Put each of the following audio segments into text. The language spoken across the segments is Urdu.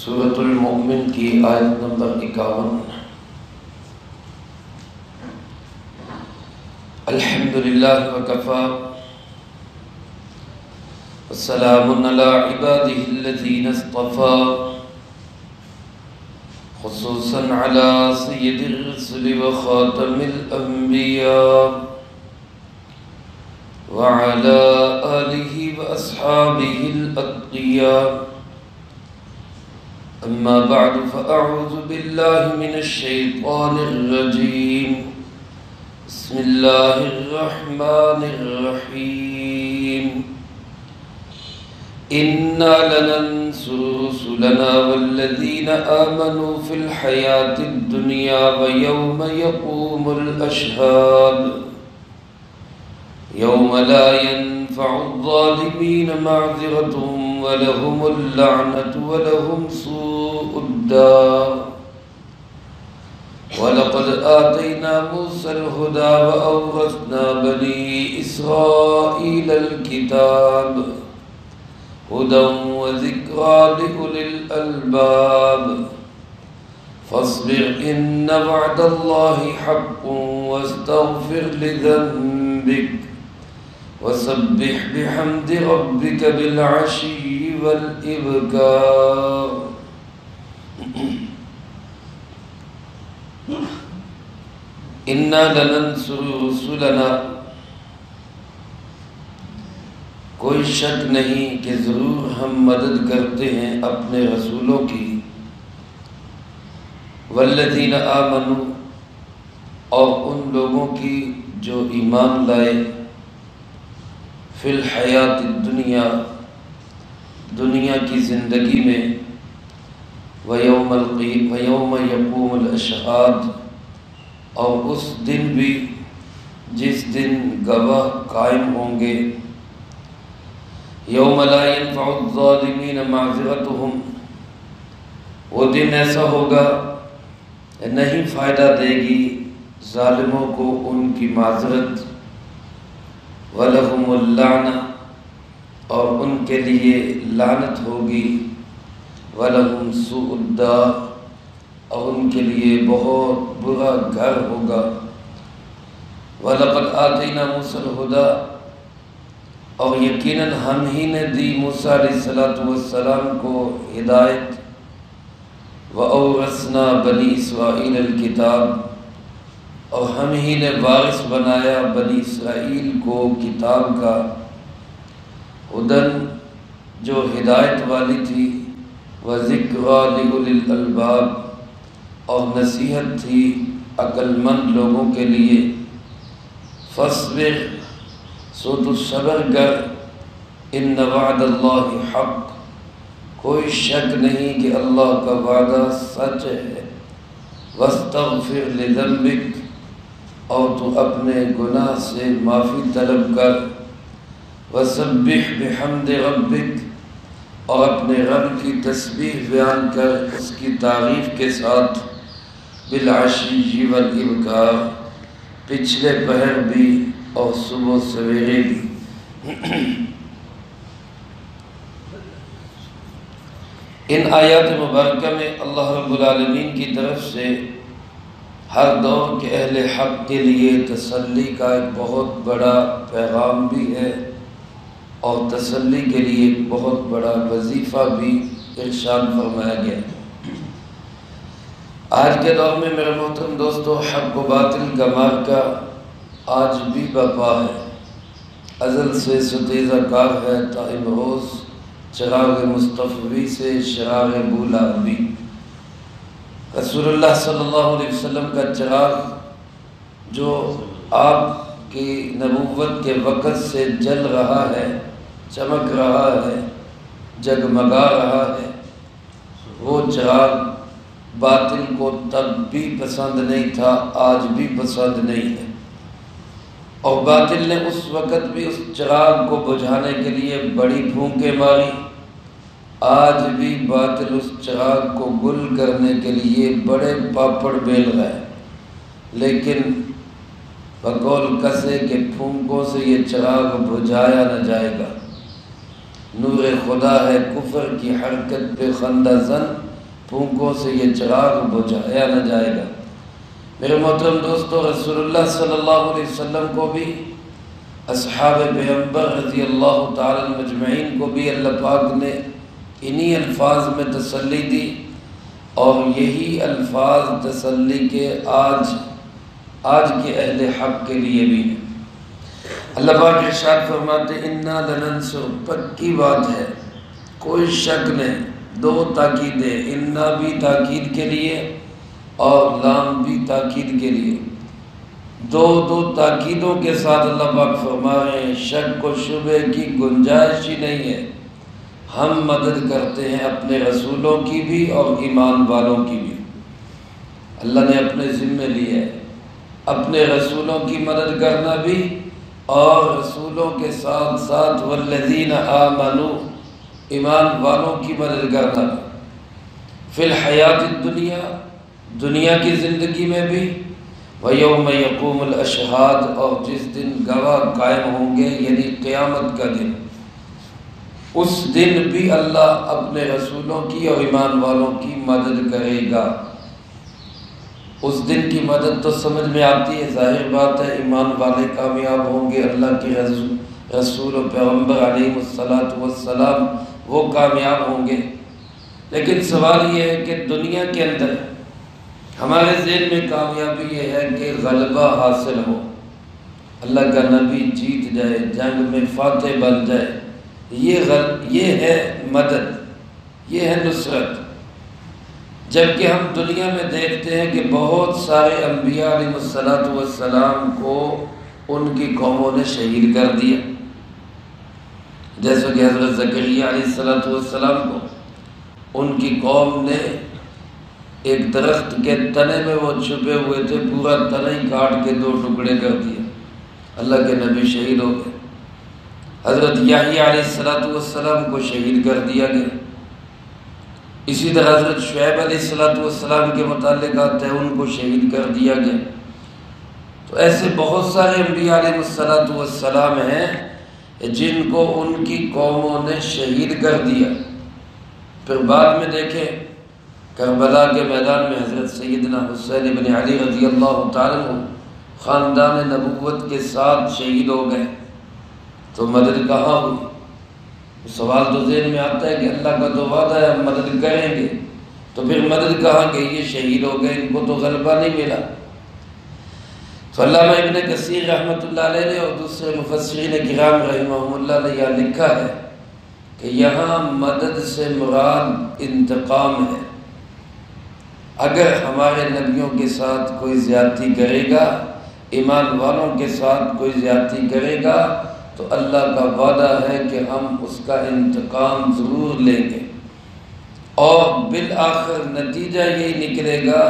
سورۃ المؤمن کی آیت نمبر 51۔ الحمدللہ وکفی والسلام علی عبادہ الذین اصطفی، خصوصا علی سید الرسل وخاتم الانبیاء وعلی آلہ واصحابہ الاتقیاء۔ اما بعد فاعوذ باللہ من الشیطان الرجیم۔ بسم اللہ الرحمن الرحیم۔ انا لننصر رسلنا والذین آمنوا فی الحیاة الدنیا ویوم یقوم الاشہاد، یوم لا ينفع الظالمین معذرتهم ولهم اللعنة ولهم سوء الدار۔ وَلَقَدْ آتَيْنَا مُوسَى الْهُدَى وَأَوْرَثْنَا بَنِي إِسْرَائِيلَ الْكِتَابَ هُدًى وَذِكْرَى لِأُولِي الْأَلْبَابِ۔ فاصبر إن وعد الله حق واستغفر لذنبك وسبح بحمد ربك بالعشي والإبكار۔ انا لننصر رسلنا، کوئی شک نہیں کہ ضرور ہم مدد کرتے ہیں اپنے رسولوں کی، والذین آمنوا، اور ان لوگوں کی جو ایمان لائے، فی الحیات الدنیا، دنیا کی زندگی میں، ویوم یقوم الاشہاد، اور اس دن بھی جس دن گواہ قائم ہوں گے، یوم لا ينفع الظالمین معذرتهم، وہ دن ایسا ہوگا نہیں فائدہ دے گی ظالموں کو ان کی معذرت، وَلَهُمُ اللَّعْنَةُ، اور ان کے لیے لعنت ہوگی، وَلَهُمْ سُوءُ الدَّارِ، اور ان کے لیے بہت برا گھر ہوگا۔ وَلَقَدْ آتَيْنَا مُوسَى الْهُدَى، اور یقیناً ہم ہی نے دی موسیٰ علیہ السلام کو ہدایت، وَأَوْرَثْنَا بَنِي إِسْرَائِيلَ الْكِتَابَ، اور ہم ہی نے وارث بنایا بنی اسرائیل کو کتاب کا، ہدن جو ہدایت والی تھی، وَذِكْرَى لِأُولِي الْأَلْبَابِ، اور نصیحت تھی عقل مند لوگوں کے لیے۔ فاصبر، سو تو صبر کر، ان وعد اللہ حق، کوئی شک نہیں کہ اللہ کا وعدہ سچ ہے، واستغفر لذنبک، اور تو اپنے گناہ سے معافی طلب کر، وسبح بحمد ربک، اور اپنے رب کی تسبیح بیان کر اس کی تعریف کے ساتھ، بالعشی والابکار، پچھلے پہر بھی اور صبح سویرے بھی۔ ان آیات مبارکہ میں اللہ رب العالمین کی طرف سے ہر دور کے اہل حق کے لیے تسلی کا ایک بہت بڑا پیغام بھی ہے، اور تسلی کے لیے ایک بہت بڑا وظیفہ بھی ارشاد فرمایا گیا ہے۔ آج کے دور میں میرے محترم دوستو، حق و باطل کا معرکہ آج بھی برپا ہے، ازل سے ستیزہ کار ہے تا امروز، چراغ مصطفی سے شرار بولا بھی۔ رسول اللہ صلی اللہ علیہ وسلم کا چراغ جو آپ کی نبوت کے وقت سے جل رہا ہے، چمک رہا ہے، جگمگا رہا ہے، وہ چراغ باطل کو تب بھی پسند نہیں تھا، آج بھی پسند نہیں ہے، اور باطل نے اس وقت بھی اس چراغ کو بجھانے کے لیے بڑی پھونکیں ماری، آج بھی باطل اس چراغ کو گل کرنے کے لیے بڑے پاپڑ بیل رہا ہے، لیکن بقول کسے کے پھونکوں سے یہ چراغ بجھایا نہ جائے گا۔ نور خدا ہے کفر کی حرکت پہ خندہ زن، پھونکوں سے یہ چراغ بجھایا نہ جائے گا۔ میرے محترم دوستو، رسول اللہ صلی اللہ علیہ وسلم کو بھی، اصحاب پیغمبر رضی اللہ تعالی مجمعین کو بھی اللہ پاک نے انہی الفاظ میں تسلی دی، اور یہی الفاظ تسلی کے آج کے اہل حق کے لیے بھی ہیں۔ اللہ پاک ارشاد فرماتے اِنَّا لَنَنْصُرُ، پکی بات ہے، کوئی شک نہیں۔ دو تاکیدیں، اِنَّا بھی تاکید کے لیے اور لام بھی تاکید کے لیے، دو تاکیدوں کے ساتھ اللہ پاک فرما رہے ہیں، شک و شبہ کی گنجائش ہی نہیں ہے۔ ہم مدد کرتے ہیں اپنے رسولوں کی بھی اور ایمان والوں کی بھی۔ اللہ نے اپنے ذمے لیے ہے اپنے رسولوں کی مدد کرنا بھی، اور رسولوں کے ساتھ ساتھ والذین آمنوا، ایمان والوں کی مدد کرنا بھی، فی الحیات الدنیا، دنیا کی زندگی میں بھی، ویوم یقوم الاشہاد، اور جس دن گواہ قائم ہوں گے یعنی قیامت کا دن، اس دن بھی اللہ اپنے رسولوں کی اور ایمان والوں کی مدد کرے گا۔ اس دن کی مدد تو سمجھ میں آتی ہے، ظاہر بات ہے، ایمان والے کامیاب ہوں گے، اللہ کے رسول و پیغمبر علیہ السلام وہ کامیاب ہوں گے۔ لیکن سوال یہ ہے کہ دنیا کے اندر ہمارے ذہن میں کامیابی یہ ہے کہ غلبہ حاصل ہو، اللہ کا نبی جیت جائے، جنگ میں فاتح بن جائے، یہ ہے مدد، یہ ہے نصرت۔ جبکہ ہم دنیا میں دیکھتے ہیں کہ بہت سارے انبیاء علیہ السلام کو ان کی قوموں نے شہید کر دیا، جیسے کہ حضرت زکریا علیہ السلام کو ان کی قوم نے ایک درخت کے تنے میں وہ چھپے ہوئے تھے، پورا تنے ہی کاٹ کے دو ٹکڑے کر دیا، اللہ کے نبی شہید ہو گئے۔ حضرت یحییٰ علیہ السلام کو شہید کر دیا گیا۔ اسی طرح حضرت شعیب علیہ السلام کے متعلق آتا ہے، ان کو شہید کر دیا گیا۔ تو ایسے بہت سارے انبیاء علیہ السلام ہیں جن کو ان کی قوموں نے شہید کر دیا۔ پھر بعد میں دیکھیں کربلا کے میدان میں حضرت سیدنا حسین ابن علی رضی اللہ تعالیٰ عنہ خاندان نبوت کے ساتھ شہید ہو گئے، تو مدد کہاں ہوئی؟ سوال تو ذہن میں آتا ہے کہ اللہ کا تو وعدہ ہے ہم مدد کریں گے، تو پھر مدد کہاں گئی؟ یہ شہید ہو گئے، ان کو تو غلبہ نہیں ملا۔ تو علامہ ابن کثیر رحمۃ اللہ علیہ نے اور دوسرے مفسرین کرام رحمہم اللہ نے یہ لکھا ہے کہ یہاں مدد سے مراد انتقام ہے۔ اگر ہمارے نبیوں کے ساتھ کوئی زیادتی کرے گا، ایمان والوں کے ساتھ کوئی زیادتی کرے گا، تو اللہ کا وعدہ ہے کہ ہم اس کا انتقام ضرور لیں گے، اور بالآخر نتیجہ یہی نکلے گا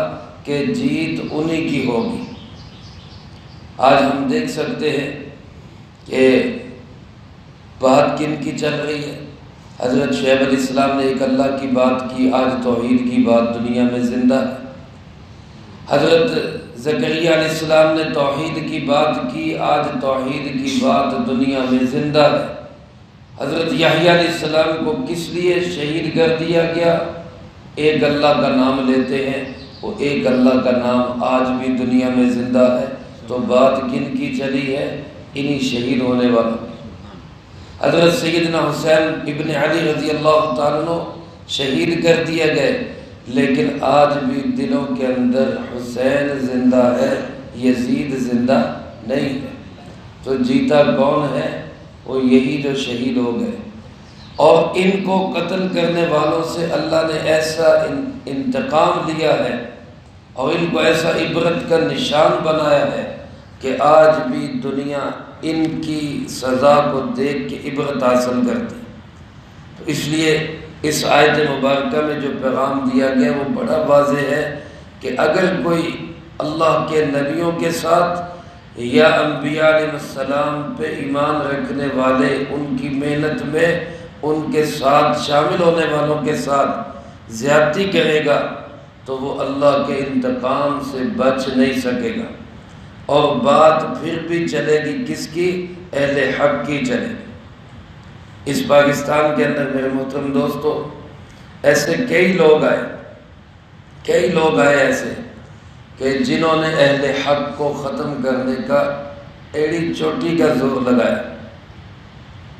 کہ جیت انہی کی ہوگی۔ آج ہم دیکھ سکتے ہیں کہ بات کن کی چل رہی ہے۔ حضرت شعیب علیہ السلام نے ایک اللہ کی بات کی، آج توحید کی بات دنیا میں زندہ ہے۔ حضرت زکریا علیہ السلام نے توحید کی بات کی، آج توحید کی بات دنیا میں زندہ ہے۔ حضرت یحییٰ علیہ السلام کو کس لیے شہید کر دیا گیا؟ ایک اللہ کا نام لیتے ہیں، وہ ایک اللہ کا نام آج بھی دنیا میں زندہ ہے۔ تو بات کن کی چلی ہے؟ انہی شہید ہونے والا۔ حضرت سیدنا حسین ابن علی رضی اللہ تعالیٰ عنہ شہید کر دیا گئے، لیکن آج بھی دلوں کے اندر حسین زندہ ہے، یزید زندہ نہیں ہے۔ تو جیتا کون ہے؟ وہ یہی جو شہید ہو گئے۔ اور ان کو قتل کرنے والوں سے اللہ نے ایسا انتقام لیا ہے اور ان کو ایسا عبرت کا نشان بنایا ہے کہ آج بھی دنیا ان کی سزا کو دیکھ کے عبرت حاصل کرتی ہے۔ تو اس لیے اس آیت مبارکہ میں جو پیغام دیا گیا وہ بڑا واضح ہے کہ اگر کوئی اللہ کے نبیوں کے ساتھ یا انبیاء علیہ السلام پہ ایمان رکھنے والے، ان کی محنت میں ان کے ساتھ شامل ہونے والوں کے ساتھ زیادتی کرے گا تو وہ اللہ کے انتقام سے بچ نہیں سکے گا، اور بات پھر بھی چلے گی کس کی؟ اہل حق کی چلے گی۔ اس پاکستان کے اندر میرے محترم دوستو ایسے کئی لوگ آئے کئی لوگ آئے ایسے کہ جنہوں نے اہل حق کو ختم کرنے کا ایڑی چوٹی کا زور لگایا۔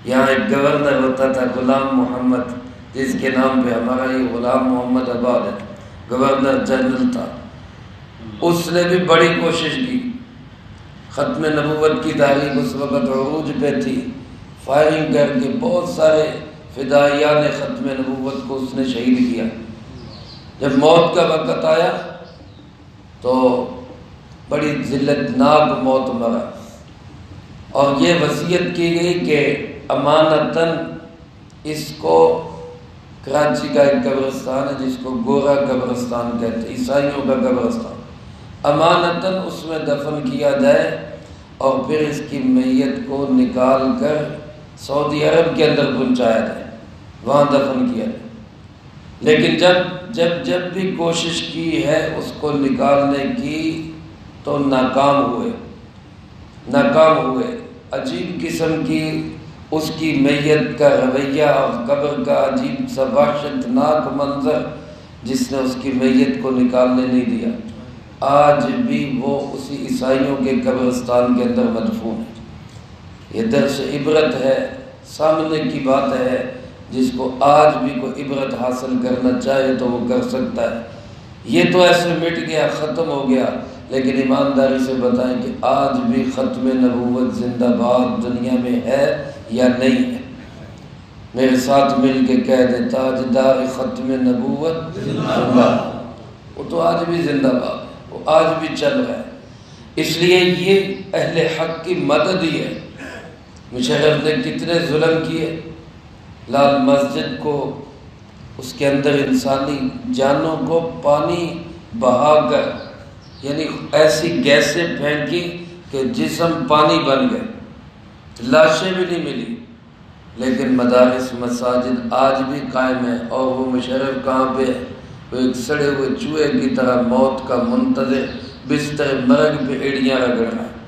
یہاں ایک گورنر ہوتا تھا غلام محمد، جس کے نام پہ ہمارا یہ غلام محمد آباد ہے، گورنر جنرل تھا۔ اس نے بھی بڑی کوشش کی، ختم نبوت کی تاریخ اس وقت عروج پہ تھی، فائرنگ کر کے بہت سارے فدائیان ختم نبوت کو اس نے شہید کیا۔ جب موت کا وقت آیا تو بڑی ذلت ناک موت مرا، اور یہ وصیت کی گئی کہ امانتاً اس کو، کراچی کا ایک قبرستان ہے جس کو گورا قبرستان کہتے ہیں، عیسائیوں کا قبرستان، امانتاً اس میں دفن کیا جائے، اور پھر اس کی میت کو نکال کر سعودی عرب کے اندر پہنچایا جائے، وہاں دفن کیا جائے۔ لیکن جب بھی کوشش کی ہے اس کو نکالنے کی تو ناکام ہوئے۔ عجیب قسم کی اس کی میت کا رویہ اور قبر کا عجیب سا وحشتناک منظر، جس نے اس کی میت کو نکالنے نہیں دیا، آج بھی وہ اسی عیسائیوں کے قبرستان کے اندر مدفون ہے۔ یہ درس عبرت ہے، سامنے کی بات ہے، جس کو آج بھی کوئی عبرت حاصل کرنا چاہے تو وہ کر سکتا ہے۔ یہ تو ایسے مٹ گیا، ختم ہو گیا، لیکن ایمانداری سے بتائیں کہ آج بھی ختم نبوت زندہ باد دنیا میں ہے یا نہیں ہے؟ میرے ساتھ مل کے کہہ دیں، تاجدار ختم نبوت زندہ۔ وہ تو آج بھی زندہ باد، وہ آج بھی چل رہا ہے۔ اس لیے یہ اہل حق کی مدد ہی ہے۔ مشرف نے کتنے ظلم کیے، لال مسجد کو، اس کے اندر انسانی جانوں کو پانی بہا کر، یعنی ایسی گیسیں پھینکی کہ جسم پانی بن گئے، لاشیں بھی نہیں ملی، لیکن مدارس مساجد آج بھی قائم ہے۔ اور وہ مشرف کہاں پہ ہے؟ وہ ایک سڑے ہوئے چوہے کی طرح موت کا منتظر، بستر مرگ پہ ایڑیاں رگڑ رہا ہے،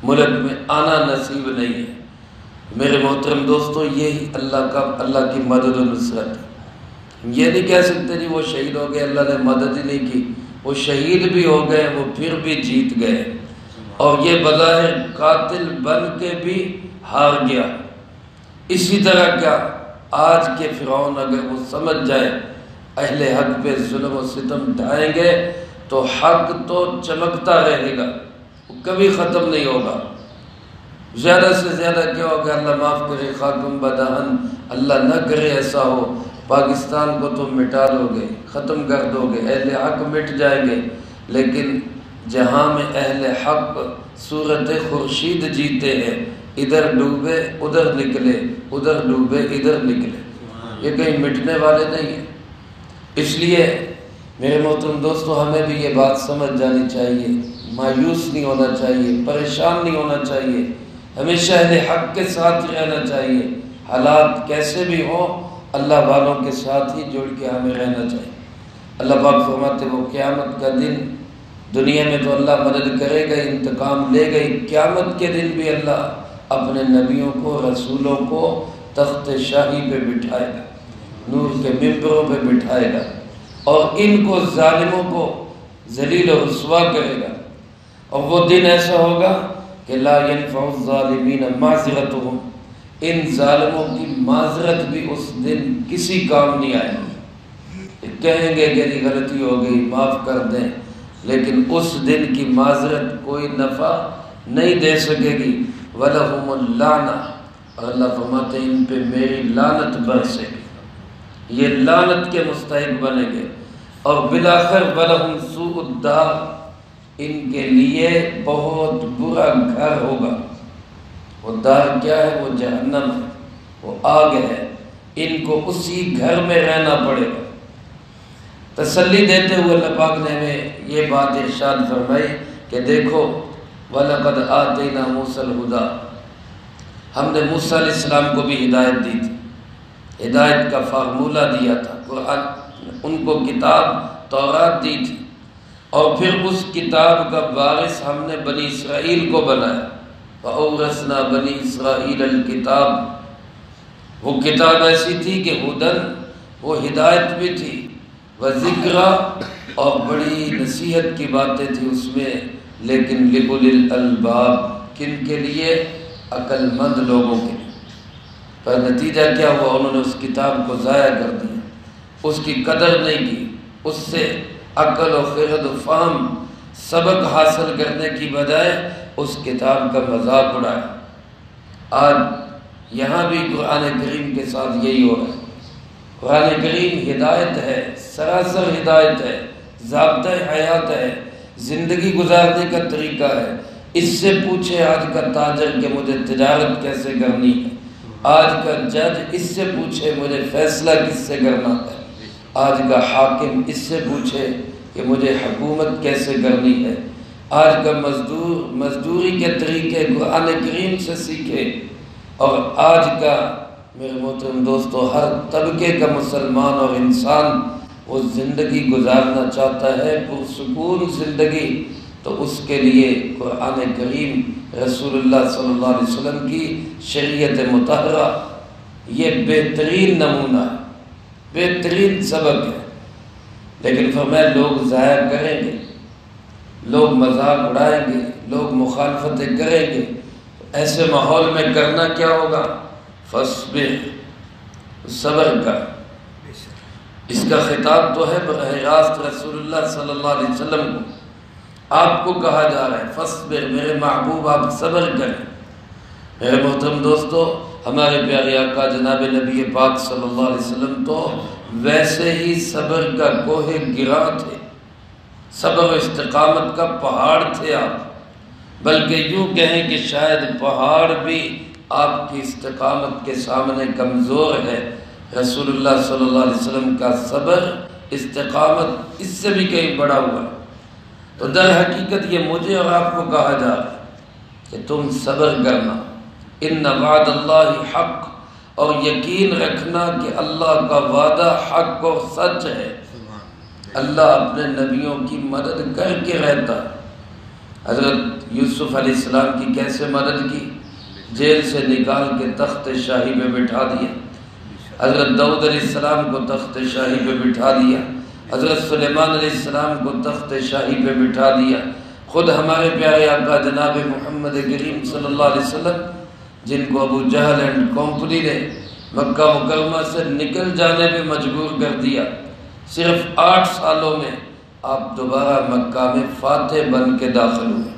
ملک میں آنا نصیب نہیں ہے۔ میرے محترم دوستو، یہی اللہ کی مدد و نصرت ہے۔ ہم یہ نہیں کہہ سکتے جی وہ شہید ہو گئے، اللہ نے مدد ہی نہیں کی۔ وہ شہید بھی ہو گئے، وہ پھر بھی جیت گئے، اور یہ بظاہر قاتل بن کے بھی ہار گیا۔ اسی طرح کیا آج کے فرعون اگر وہ سمجھ جائے اہل حق پہ ظلم و ستم ڈھائیں گے تو حق تو چمکتا رہے گا، وہ کبھی ختم نہیں ہوگا۔ زیادہ سے زیادہ کیا ہوگا؟ اللہ معاف کرے، خاکم بدہن، اللہ نہ کرے ایسا ہو، پاکستان کو تم مٹا دو گے، ختم کر دو گے، اہل حق مٹ جائیں گے، لیکن جہاں میں اہل حق صورت خورشید جیتے ہیں، ادھر ڈوبے ادھر نکلے، ادھر ڈوبے ادھر نکلے، یہ کہیں مٹنے والے نہیں ہیں۔ اس لیے میرے محترم دوستو، ہمیں بھی یہ بات سمجھ جانی چاہیے، مایوس نہیں ہونا چاہیے، پریشان نہیں ہونا چاہیے، ہمیشہ اہل حق کے ساتھ رہنا چاہیے۔ حالات کیسے بھی ہوں، اللہ والوں کے ساتھ ہی جڑ کے ہمیں رہنا چاہیے۔ اللہ پاک فرماتے وہ قیامت کا دن، دنیا میں تو اللہ مدد کرے گا، انتقام لے گئی، قیامت کے دن بھی اللہ اپنے نبیوں کو، رسولوں کو تخت شاہی پہ بٹھائے گا، نور کے ممبروں پہ بٹھائے گا، اور ان کو ظالموں کو ذلیل و رسوا کرے گا۔ اور وہ دن ایسا ہوگا کہ لا ينفع الظالمین معذرتهم، ان ظالموں کی معذرت بھی اس دن کسی کام نہیں آئے گی۔ کہیں گے کہ یہ غلطی ہو گئی، معاف کر دیں، لیکن اس دن کی معذرت کوئی نفع نہیں دے سکے گی۔ وَلَهُمُ اللَّعْنَةُ، اور اللہ فرماتے ہیں ان پہ میری لعنت برسے گی، یہ لعنت کے مستحق بنیں گے۔ اور بالآخر وَلَهُمْ سُوءُ الدَّارِ، ان کے لیے بہت برا گھر ہوگا۔ وہ دار کیا ہے؟ وہ جہنم ہے، وہ آگ ہے، ان کو اسی گھر میں رہنا پڑے گا۔ تسلی دیتے ہوئے اللہ پاک نے ہمیں یہ بات ارشاد فرمائی کہ دیکھو وَلَقَدْ آتَيْنَا مُوسَى الْهُدَىٰ، ہم نے موسیٰ علیہ السلام کو بھی ہدایت دی تھی، ہدایت کا فارمولہ دیا تھا، قرآن ان کو کتاب تورات دی تھی، اور پھر اس کتاب کا وارث ہم نے بنی اسرائیل کو بنایا۔ وَأَوْرَثْنَا بَنِي إِسْرَائِيلَ الْكِتَابَ، وہ کتاب ایسی تھی کہ ہدن، وہ ہدایت بھی تھی، وذکرا، اور بڑی نصیحت کی باتیں تھی اس میں، لیکن لأولی الالباب، کن کے لیے؟ عقل مند لوگوں کے لیے۔ پر نتیجہ کیا ہوا؟ انہوں نے اس کتاب کو ضائع کر دیا، اس کی قدر نہیں کی، اس سے عقل و خرد و فہم سبق حاصل کرنے کی بجائے اس کتاب کا مذاق اڑایا۔ آج یہاں بھی قرآن کریم کے ساتھ یہی ہو رہا ہے۔ قرآن کریم ہدایت ہے، سراسر ہدایت ہے، ضابطۂ حیات ہے، زندگی گزارنے کا طریقہ ہے۔ اس سے پوچھے آج کا تاجر کہ مجھے تجارت کیسے کرنی ہے، آج کا جج اس سے پوچھے مجھے فیصلہ کس سے کرنا ہے، آج کا حاکم اس سے پوچھے کہ مجھے حکومت کیسے کرنی ہے، آج کا مزدور مزدوری کے طریقے قرآن کریم سے سیکھے، اور آج کا میرے محترم دوستو ہر طبقے کا مسلمان اور انسان وہ زندگی گزارنا چاہتا ہے پرسکون زندگی، تو اس کے لیے قرآن کریم رسول اللہ صلی اللہ علیہ وسلم کی شریعت مطہرہ یہ بہترین نمونہ ہے، بہترین سبق ہے۔ لیکن فرمایا لوگ ضائع کریں گے، لوگ مذاق اڑائیں گے، لوگ مخالفتیں کریں گے، ایسے ماحول میں کرنا کیا ہوگا؟ فاصبر، صبر کر۔ اس کا خطاب تو ہے براہ راست رسول اللہ صلی اللہ علیہ وسلم کو، آپ کو کہا جا رہا ہے فاصبر، میرے محبوب آپ صبر کریں۔ میرے محترم دوستو، ہمارے پیارے آقا جناب نبی پاک صلی اللہ علیہ وسلم تو ویسے ہی صبر کا کوہ گرا تھے، صبر و استقامت کا پہاڑ تھے آپ، بلکہ یوں کہیں کہ شاید پہاڑ بھی آپ کی استقامت کے سامنے کمزور ہے۔ رسول اللہ صلی اللہ علیہ وسلم کا صبر استقامت اس سے بھی کہیں بڑا ہوا ہے۔ تو در حقیقت یہ مجھے اور آپ کو کہا جا رہا ہے کہ تم صبر کرنا، ان وعد اللہ حق، اور یقین رکھنا کہ اللہ کا وعدہ حق اور سچ ہے۔ اللہ اپنے نبیوں کی مدد کر کے رہتا ہے۔ حضرت یوسف علیہ السلام کی کیسے مدد کی؟ جیل سے نکال کے تخت شاہی پہ بٹھا دیا۔ حضرت داؤد علیہ السلام کو تخت شاہی پہ بٹھا دیا، حضرت سلیمان علیہ السلام کو تخت شاہی پہ بٹھا دیا۔ خود ہمارے پیارے آقا جناب محمد کریم صلی اللہ علیہ وسلم، جن کو ابو جہل اینڈ کمپنی نے مکہ مکرمہ سے نکل جانے پہ مجبور کر دیا، صرف 8 سالوں میں آپ دوبارہ مکہ میں فاتح بن کے داخل ہوئے،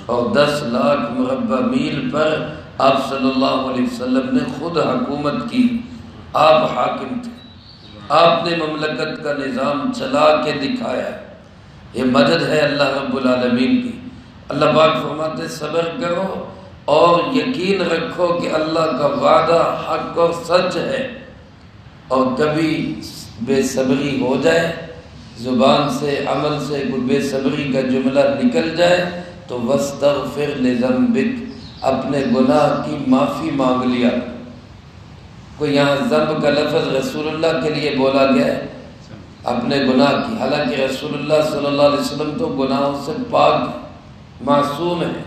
اور 10 لاکھ مربع میل پر آپ صلی اللہ علیہ وسلم نے خود حکومت کی۔ آپ حاکم تھے، آپ نے مملکت کا نظام چلا کے دکھایا۔ یہ مدد ہے اللہ رب العالمین کی۔ اللہ پاک فرماتے صبر کرو اور یقین رکھو کہ اللہ کا وعدہ حق اور سچ ہے، اور کبھی بے صبری ہو جائے، زبان سے عمل سے کوئی بے صبری کا جملہ نکل جائے تو وَاسْتَغْفِرْ لِذَنْبِكَ، اپنے گناہ کی معافی مانگ لیا۔ کوئی یہاں ذنب کا لفظ رسول اللہ کے لیے بولا گیا ہے، اپنے گناہ کی، حالانکہ رسول اللہ صلی اللہ علیہ وسلم تو گناہوں سے پاک معصوم ہے۔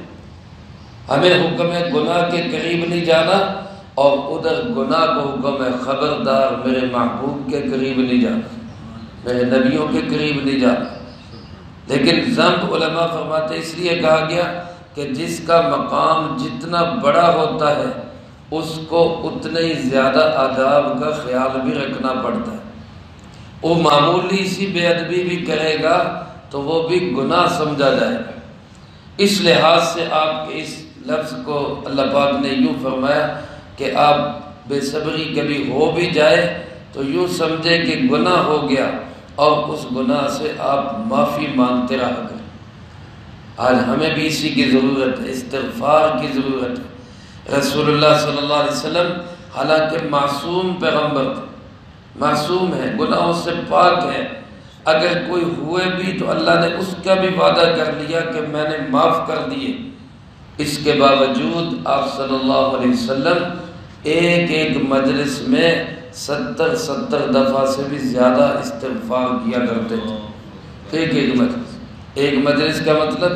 ہمیں حکم ہے گناہ کے قریب نہیں جانا، اور ادھر گناہ کو حکم ہے خبردار میرے محبوب کے قریب نہیں جانا، میرے نبیوں کے قریب نہیں جانا۔ لیکن ذنب علماء فرماتے اس لیے کہا گیا کہ جس کا مقام جتنا بڑا ہوتا ہے اس کو اتنے ہی زیادہ آداب کا خیال بھی رکھنا پڑتا ہے۔ وہ معمولی سی بے ادبی بھی کرے گا تو وہ بھی گناہ سمجھا جائے گا۔ اس لحاظ سے آپ کے اس لفظ کو اللہ پاک نے یوں فرمایا کہ آپ بے صبری کبھی ہو بھی جائے تو یوں سمجھے کہ گناہ ہو گیا، اور اس گناہ سے آپ معافی مانگتے رہا کریں۔ آج ہمیں بھی اسی کی ضرورت ہے، استغفار کی ضرورت ہے۔ رسول اللہ صلی اللہ علیہ وسلم حالانکہ معصوم پیغمبر تھے، معصوم ہے، گناہوں سے پاک ہے، اگر کوئی ہوئے بھی تو اللہ نے اس کا بھی وعدہ کر لیا کہ میں نے معاف کر دیے۔ اس کے باوجود آپ صلی اللہ علیہ وسلم ایک مجلس میں 70 دفعہ سے بھی زیادہ استغفار کیا کرتے تھے۔ ایک مجلس کا مطلب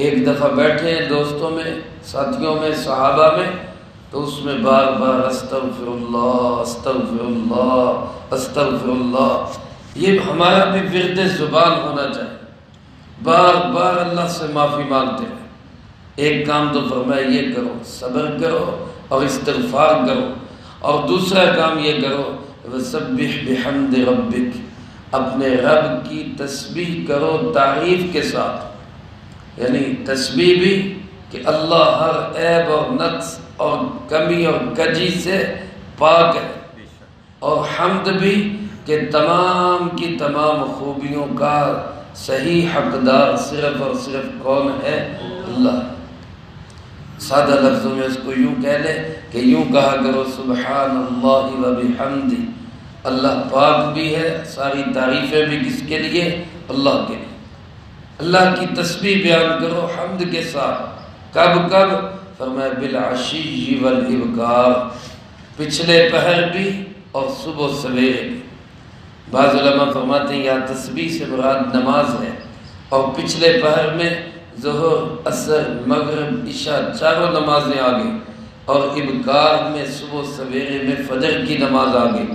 ایک دفعہ بیٹھے ہیں دوستوں میں، ساتھیوں میں، صحابہ میں، تو اس میں بار بار استغفر اللہ استغفر اللہ استغفر اللہ، یہ ہمارا بھی ورد زبان ہونا چاہیے، بار بار اللہ سے معافی مانگتے ہیں۔ ایک کام تو فرمایا یہ کرو، صبر کرو اور استغفار کرو، اور دوسرا کام یہ کرو وَسَبِّحْ بِحَمْدِ رَبِّكَ، اپنے رب کی تسبیح کرو تعریف کے ساتھ، یعنی تسبیح بھی کہ اللہ ہر عیب اور نقص اور کمی اور کجی سے پاک ہے، اور حمد بھی کہ تمام کی تمام خوبیوں کا صحیح حقدار صرف اور صرف کون ہے؟ اللہ۔ سادہ لفظوں میں اس کو یوں کہہ لے کہ یوں کہا کرو سبحان اللہ و بحمدہ، اللہ پاک بھی ہے، ساری تعریفیں بھی کس کے لیے؟ اللہ کے لیے۔ اللہ کی تسبیح بیان کرو حمد کے ساتھ، کب کب؟ فرمایا بالعشی والابکار، پچھلے پہر بھی اور صبح سویرے بھی۔ بعض علماء فرماتے ہیں یا تسبیح سے مراد نماز ہے، اور پچھلے پہر میں ظہر، عصر، مغرب، عشاء چاروں نمازیں آگئی، اور ابکار میں صبح سویرے میں فجر کی نماز آگئی۔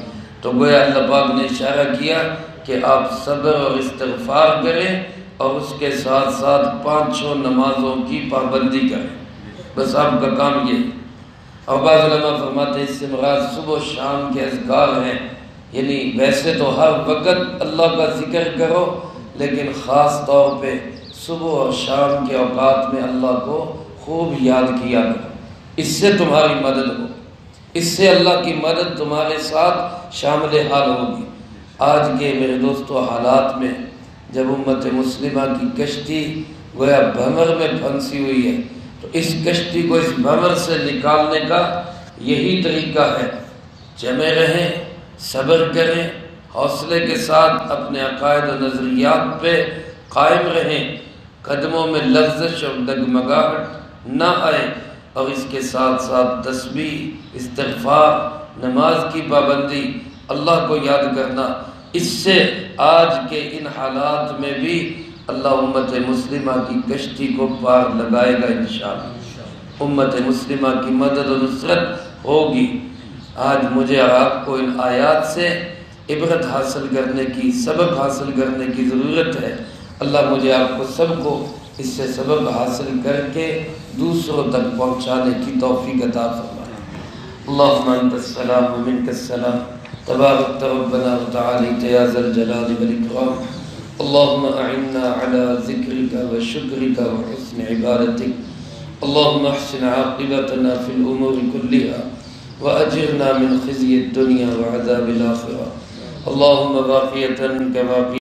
تو گویا اللہ پاک نے اشارہ کیا کہ آپ صبر اور استغفار کریں، اور اس کے ساتھ ساتھ 5 نمازوں کی پابندی کریں، بس آپ کا کام یہ ہے۔ اور بعض علماء فرماتے ہیں اس سے مراد صبح و شام کے اذکار ہیں، یعنی ویسے تو ہر وقت اللہ کا ذکر کرو، لیکن خاص طور پہ صبح اور شام کے اوقات میں اللہ کو خوب یاد کیا کرو، اس سے تمہاری مدد ہو، اس سے اللہ کی مدد تمہارے ساتھ شامل حال ہوگی۔ آج کے میرے دوستو حالات میں جب امت مسلمہ کی کشتی گویا بھمر میں پھنسی ہوئی ہے، تو اس کشتی کو اس بھمر سے نکالنے کا یہی طریقہ ہے، جمع رہیں، صبر کریں، حوصلے کے ساتھ اپنے عقائد و نظریات پہ قائم رہیں، قدموں میں لغزش اور ڈگمگاہٹ نہ آئے، اور اس کے ساتھ ساتھ تسبیح، استغفار، نماز کی پابندی، اللہ کو یاد کرنا، اس سے آج کے ان حالات میں بھی اللہ امت مسلمہ کی کشتی کو پار لگائے گا انشاءاللہ، امت مسلمہ کی مدد و نصرت ہوگی۔ آج مجھے اور آپ کو ان آیات سے عبرت حاصل کرنے کی، سبق حاصل کرنے کی ضرورت ہے۔ اللہ مجھے آپ کو سب کو اس سے سبق حاصل کر کے دوسروں تک پہنچانے کی توفیق عطا فرمائے۔ اللہم انت السلام و منک السلام، تبارک ربنا و تعالیت یا ذا الجلال والاکرام۔ اللہم اعنا علی ذکرک و شکرک و حسن عبادتک۔ اللہم احسن عاقبتنا فی الامور کلها وأجرنا من خزي الدنيا وعذاب الآخرة۔ اللهم باقية كباقي